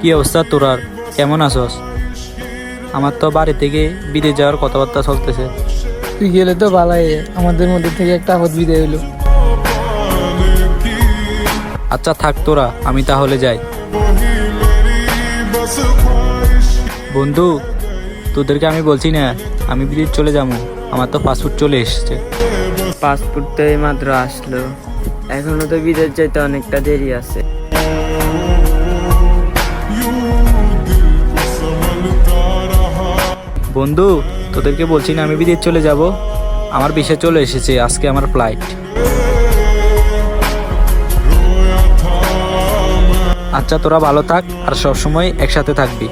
কি অবস্থা তোরার? কেমন আছস? আমার তো বাড়ি থেকে বিদেশ যাওয়ার কথাবার্তা চলতেছে। তুই গেলে তো ভালাই, আমাদের মধ্যে থেকে একটা আপদ বিদায় হইলো। আচ্ছা থাক তোরা, আমি তাহলে যাই। বন্ধু, তোদেরকে আমি বলছি না আমি বিদেশ চলে যাবো। আমার তো পাসপোর্ট চলে এসেছে। পাসপোর্ট তো এই মাত্র আসলো, এখনো তো বিদেশ যেতে অনেকটা দেরি আছে। বন্ধু, তোদেরকে বলছি না আমি বিদেশ চলে যাব। আমার ভিসা চলে এসেছে, আজকে আমার ফ্লাইট। আচ্ছা তোরা ভালো থাক আর সবসময় একসাথে থাকবি।